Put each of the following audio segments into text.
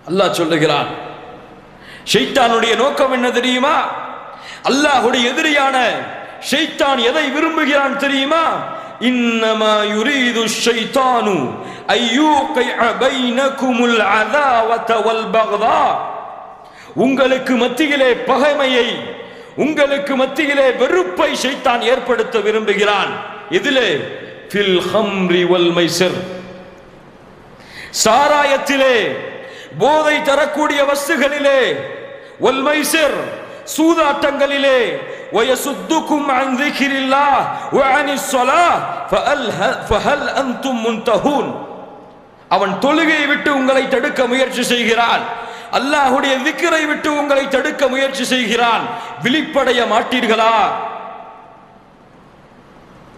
அல்லாஹ் சொல்லுகிறான். ஷைத்தானுடைய நோக்கம் என்ன தெரியுமா? அல்லாஹ்வுடைய எதிரியான ஷைத்தான் எதை விரும்புகிறான் தெரியுமா? இன்னமா யுரீது ஷைத்தானு அய்யூகிஅ பைனகுமுல் அதாவத வல் பக்தா. உங்களுக்கு மத்தியிலே பகைமையை, உங்களுக்கு மத்தியிலே வெறுப்பை ஷைத்தான் ஏற்படுத்த விரும்புகிறான். இதிலே ஃபில் ஹம்ரி வல் மைஸர், சாராயத்திலே, போதை தரக்கூடிய வஸ்துகளிலே, வல் மைஸர், சூதாட்டங்களிலே, வயசுத்துக்கும் அன் ذிக்ரில்லாஹ் வ அனிஸ் ஸலாஹ் ஃபஹல் அன்தும் முன்தஹூன். அவன் தொழுகையை விட்டு உங்களை தடுக்க முயற்சி செய்கிறான். அல்லாஹ்வுடைய திக்ரை விட்டு உங்களை தடுக்க முயற்சி செய்கிறான். விழிப்படைய மாட்டீர்களா?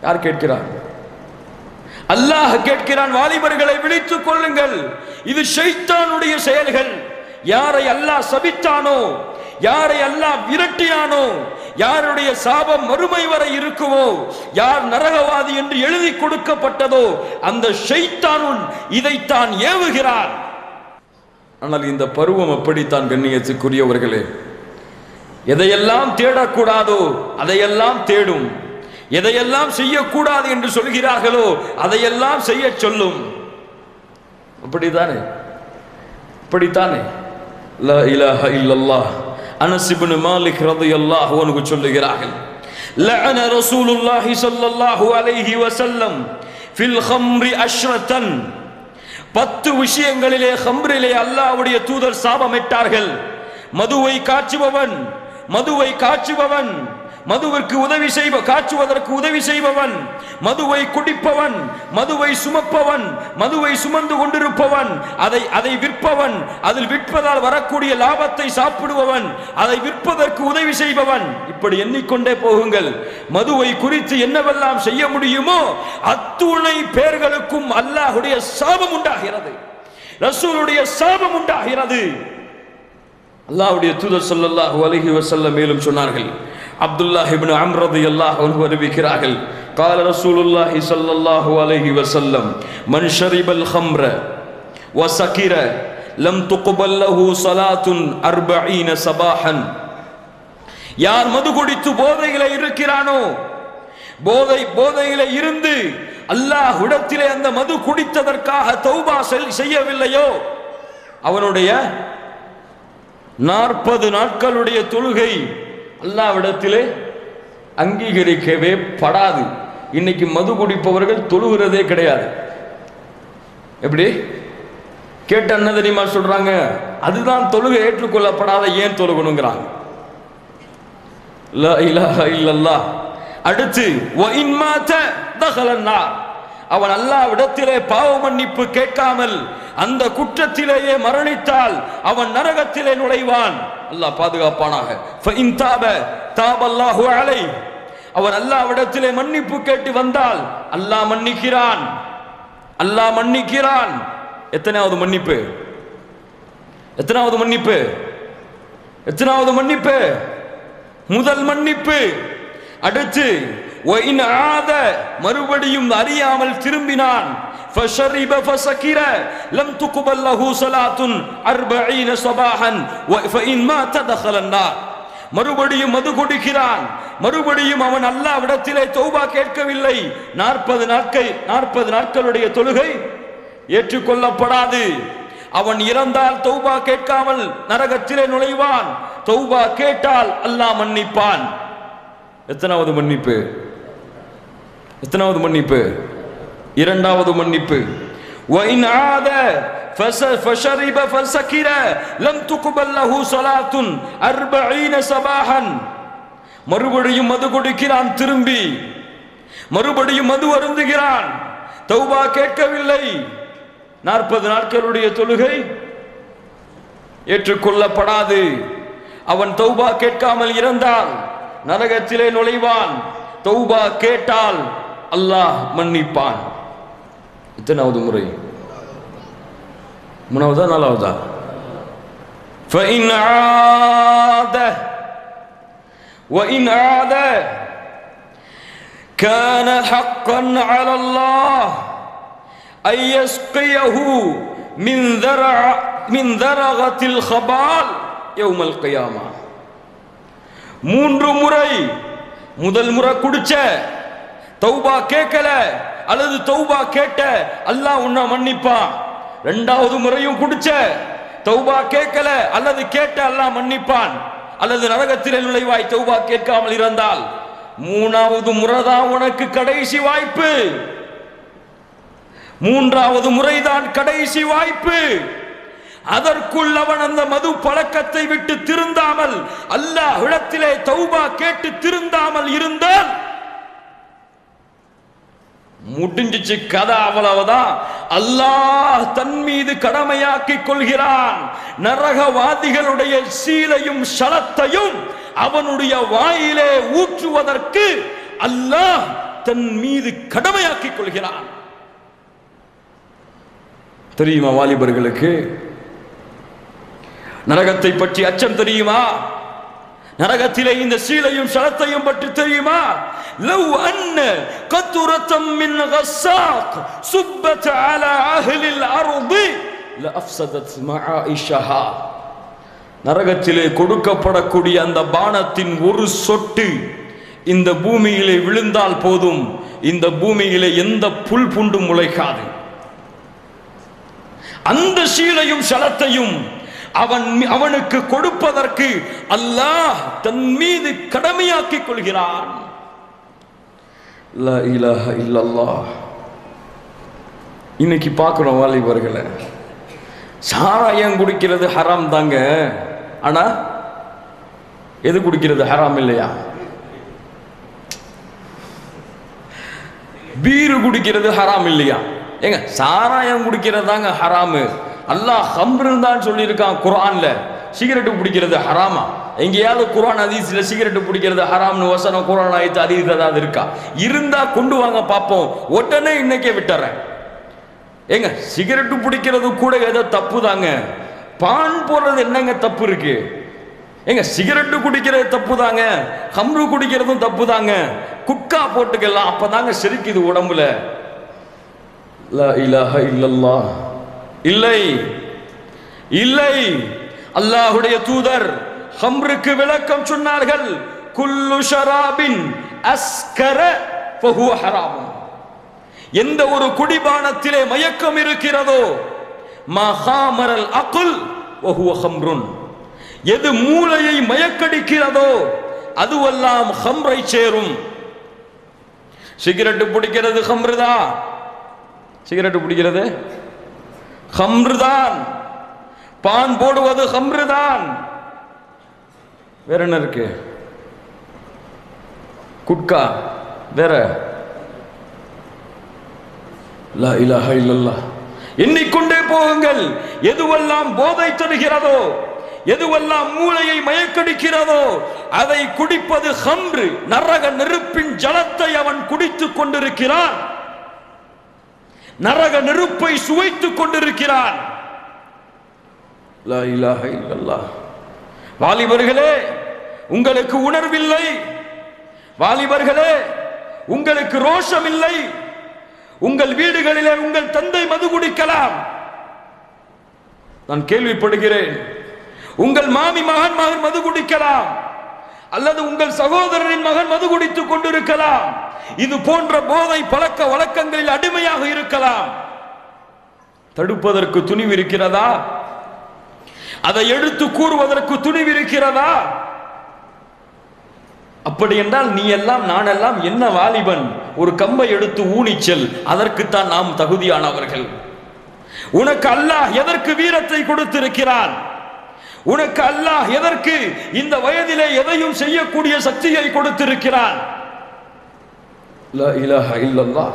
யார் கேட்கிறார்? அல்லாஹ் கேட்கிறான். வாலிபர்களை விழித்துக் கொள்ளுங்கள், இது ஷைத்தானுடைய செயல்கள். யாரை அல்லாஹ் சபித்தானோ, யாரை அல்லாஹ் விரட்டியானோ, யாருடைய சாபம் மறுமை வரை இருக்குமோ, யார் நரகவாதி என்று எழுதி கொடுக்கப்பட்டதோ அந்த ஷைத்தானுன் இதைத்தான் ஏவுகிறான். ஆனால் இந்த பருவம் அப்படித்தான் கண்ணியத்துக்குரியவர்களே. எதையெல்லாம் தேடக்கூடாதோ அதையெல்லாம் தேடும், எதையெல்லாம் செய்யக்கூடாது என்று சொல்கிறார்களோ அதையெல்லாம் செய்ய சொல்லும். அப்படித்தானே? அப்படித்தானே? லா இலாஹ இல்லல்லாஹ். அனஸ் இப்னு மாலிக் ரலியல்லாஹு அன்ஹு சொல்லுகிறார்கள், லஅன ரசூலுல்லாஹி ஸல்லல்லாஹு அலைஹி வஸல்லம் ஃபில் ஹம்ரி அஷ்ரத்தன். 10 விஷயங்களிலே ஹம்ரிலே அல்லாஹ்வுடைய தூதர் சாபமிட்டார்கள். மதுவை காய்ச்சுபவன், மதுவை காய்ச்சுபவன், மதுவிற்கு உதவி காய்ச்சுவதற்கு உதவி செய்பவன், மதுவை குடிப்பவன், மதுவை சுமப்பவன், மதுவை சுமந்து கொண்டிருப்பவன், அதை விற்பவன், அதில் விற்பதால் வரக்கூடிய லாபத்தை சாப்பிடுபவன், அதை விற்பதற்கு உதவி செய்பவன், இப்படி எண்ணிக்கொண்டே போகுங்கள். மதுவை குறித்து என்னவெல்லாம் செய்ய முடியுமோ அத்துணை பேர்களுக்கும் அல்லாஹ்வுடைய சாபம் உண்டாகிறது, ரசூலுடைய சாபம் உண்டாகிறது. அல்லாஹ்வுடைய தூதர் ஸல்லல்லாஹு அலைஹி வஸல்லம் மேலும் சொன்னார்கள், அப்துல்லாஹ் இப்னு அம்ர் ரலியல்லாஹு அன்ஹு அறிவிக்கிறார்கள், قال رسول الله صلى الله عليه وسلم من شرب الخمر وسكر لم تقبل له صلاة 40 صباحا. யார் மது குடித்து போதையிலே இருக்கிறானோ, போதையிலே இருந்து அல்லாஹ்விடத்திலே அந்த மது குடித்ததற்காக தௌபா செய்யவில்லையோ அவனுடைய 40 நாட்களுடைய தொழுகை அல்லாஹ்விடத்திலே அங்கீகரிக்கவே படாது. இன்னைக்கு மது குடிப்பவர்கள் தொழுகிறதே கிடையாது. எப்படி கேட்ட என்ன தெரியுமா சொல்றாங்க? அதுதான் தொழுகை ஏற்றுக்கொள்ளப்படாத, ஏன் தொழுகணுங்கிறாங்க. லா இலாஹ இல்லல்லாஹ். அடுத்து வ இன் மாத தகலன்னார். அவன் அல்லாஹ்விடத்திலே பாவ மன்னிப்பு கேட்காமல் அந்த குற்றத்திலேயே மரணித்தால் அவன் நரகத்திலே நுழைவான். அல்லாஹ் பாதுகாப்பானாக. ஃபஇன் தாப தாபல்லாஹு அலைஹி. அவன் அல்லாஹ்விடத்திலே மன்னிப்பு கேட்டு வந்தால் அல்லாஹ் மன்னிக்கிறான், அல்லாஹ் மன்னிக்கிறான். எத்தனாவது மன்னிப்பு? எத்தனாவது மன்னிப்பு? எத்தனாவது மன்னிப்பு? முதல் மன்னிப்பு. அடுத்து وَإِنْ عَادَ மறுபடியும் அறியாமல் திரும்பினான், فَشَرِبَ فَسَكِرَ لَمْ تُقْبَلْ لَهُ صَلَاةٌ 40 صباحا فَإِنْ مَاتَ دَخَلَ النَّارَ. மறுபடியும் மது குடிக்கிறான், மறுபடியும் அவன் அல்லாஹ்விடத்திலே தௌபா கேட்கவில்லை. 40 நாட்களுடைய தொழுகை ஏற்றுக்கொள்ளப்படாது. அவன் இறந்தால் தௌபா கேட்காமல் நரகத்திலே நுழைவான். தௌபா கேட்டால் அல்லாஹ் மன்னிப்பான். எத்தனாவது மன்னிப்பு? எத்தனாவது மன்னிப்பு? இரண்டாவது மன்னிப்பு. وَإِنْ عَادَ فَشَرِبَ فَسَكِرَ لَمْ تُقْبَلْ لَهُ صَلَاةٌ 40 صباحا. மறுபடியும் மது குடிக்கிறான், திரும்பி மறுபடியும் மது அருந்துகிறான், தௌபா கேட்கவில்லை. 40 நாட்களுடைய தொழுகை ஏற்றுக்கொள்ளப்படாது. அவன் தௌபா கேட்காமல் இருந்தால் நரகத்திலே நுழைவான். தௌபா கேட்டால் அல்லாஹ் மன்னிப்பான். எத்தனாவது முறை? மூணாவதா நாலாவதா? فَإِنْ عَادَ وَإِنْ عَادَ كَانَ حَقًّا عَلَى اللَّهِ أَنْ يَسْقِيَهُ மின் தரகத்தில் ஹபால் யௌமல் கியாமா. 3 முறை, முதல் முறை குடிச்ச, தௌபா கேட்கல அல்லது தௌபா கேட்ட அல்லாஹ் உன்னை மன்னிப்பான். 2வது முறையும் குடிச்ச, தௌபா கேட்கல அல்லது கேட்ட அல்லாஹ் மன்னிப்பான். அல்லது நரகத்தில் நுழைவாய் தௌபா கேட்காமல் இருந்தால். 3வது முறைதான் உனக்கு கடைசி வாய்ப்பு. 3வது முறைதான் கடைசி வாய்ப்பு. அதற்குள் அவன் அந்த மது பழக்கத்தை விட்டு திருந்தாமல், அல்லாஹ் இடத்திலே தௌபா கேட்டு திருந்தாமல் இருந்தால் முடிஞ்சிச்சு கதை, அவ்வளவுதான். அல்லாஹ் தன் மீது கடமையாக்கிக் கொள்கிறான். நரகவாதிகளுடைய சீலையும் ஷலத்தையும் அவனுடைய வாயிலே ஊற்றுவதற்கு அல்லாஹ் தன் மீது கடமையாக்கிக் கொள்கிறான். தெரியுமா வாலிபர்களுக்கு நரகத்தை பற்றி அச்சம் தெரியுமா? நரகத்திலே இந்த சீலையும் ஷலத்தையும் பற்றி தெரியுமா? லவ் அன்ன கத்ரத்தம் மின் கஸ்ஸாக் சுப்பத் அலா அஹ்லில் அர்தி லஅஃப்ஸதத் மஆயிஷஹா. நரகத்திலே கொடுக்கப்படக்கூடிய அந்த பானத்தின் ஒரு சொட்டு இந்த பூமியிலே விழுந்தால் போதும், இந்த பூமியிலே எந்த புல் புண்டும் முளைக்காது. அந்த சீலையும் ஷலத்தையும் அவனுக்கு கொடுப்பதற்கு அல்லாஹ் தன் மீது கடமையாக்கிக் கொள்கிறான். லா இலாஹ இல்லல்லாஹ். இன்னைக்கு பார்க்கிறோம் வாலிபர்களை, சாராயம் குடிக்கிறது ஹராம் தாங்க, ஆனா எது குடிக்கிறது ஹராம் இல்லையா? பீரு குடிக்கிறது ஹராம் இல்லையா? ஏங்க, சாராயம் குடிக்கிறது தாங்க ஹராமு. அல்லாஹ் ஹம்ருன்னு தான் சொல்லியிருக்கான் குர்ஆன்ல. சிகரெட்டு பிடிக்கிறது ஹராமா? எங்கேயாவது குர்ஆன் ஹதீஸ்ல சிகரெட்டு பிடிக்கிறது ஹராம்னு வசனம் குர்ஆன் ஆயத்து ஹதீஸ் ஏதாவது இருக்கா? இருந்தா கொண்டு வாங்க பார்ப்போம். உடனே இன்னைக்கே விட்டுறேன். ஏங்க, சிகரெட்டு பிடிக்கிறது கூட ஏதோ தப்பு தாங்க. பான் போடுறது என்னங்க தப்பு இருக்கு? ஏங்க, சிகரெட்டு குடிக்கிறது தப்பு தாங்க, ஹம்ரு குடிக்கிறதும் தப்பு தாங்க. குட்கா போட்டுக்கலாம், அப்பதாங்க செரிக்குது உடம்புல. லா இலாஹ இல்லல்லாஹ். இல்லை இல்லை, அல்லாஹ்வுடைய தூதர் ஹம்ருக்கு விளக்கம் சொன்னார்கள். குல்லு ஷராபின் அஸ்கர ஃபஹுவ ஹராம். எந்த ஒரு குடிபானத்திலே மயக்கம் இருக்கிறதோ, மா ஹாமரல் அக்ல் வஹுவ ஹம்ருன். எது மூளையை மயக்கடிக்கிறதோ அதுவெல்லாம் ஹம்ரை சேரும். சிகரெட்டு பிடிக்கிறது ஹம்ருதான், சிகரெட்டு பிடிக்கிறது ஹம்ருதான், பான் போடுவது ஹம்ருதான். வேற என்ன இருக்கு? குட்கா வேற. லா இலாஹ இல்லல்லாஹ். எண்ணிக்கொண்டே போகுங்கள். எதுவெல்லாம் போதை தருகிறதோ, எதுவெல்லாம் மூளையை மயக்கடிக்கிறதோ அதை குடிப்பது ஹம்ரு. நரக நெருப்பின் ஜலத்தை அவன் குடித்துக் கொண்டிருக்கிறான், நரக நெருப்பை சுவைத்துக் கொண்டிருக்கிறான். லா இலாஹ இல்லல்லாஹ். வாலிபர்களே, உங்களுக்கு உணர்வில்லை. வாலிபர்களே, உங்களுக்கு ரோஷம் இல்லை. உங்கள் வீடுகளிலே உங்கள் தந்தை மது குடிக்கலாம், நான் கேள்விப்படுகிறேன். உங்கள் மாமி மகன் மது குடிக்கலாம், அல்லது உங்கள் சகோதரனின் மகன் மது குடித்துக் கொண்டிருக்கலாம். இது போன்ற போதை பழக்க வழக்கங்களில் அடிமையாக இருக்கலாம். தடுப்பதற்கு துணிவு இருக்கிறதா? அதை எடுத்து கூறுவதற்கு துணிவு இருக்கிறதா? அப்படி என்றால் நீ எல்லாம் நான் எல்லாம் என்ன வாலிபன்? ஒரு கம்பை எடுத்து ஊனிச்சல், அதற்குத்தான் நாம் தகுதியானவர்கள். உனக்கு அல்லாஹ் எதற்கு வீரத்தை கொடுத்திருக்கிறான்? உனக்கு அல்லாஹ் எதற்கு இந்த வயதிலே எதையும் செய்யக்கூடிய சக்தியை கொடுத்திருக்கிறான்? லா இலாஹ இல்லல்லாஹ்.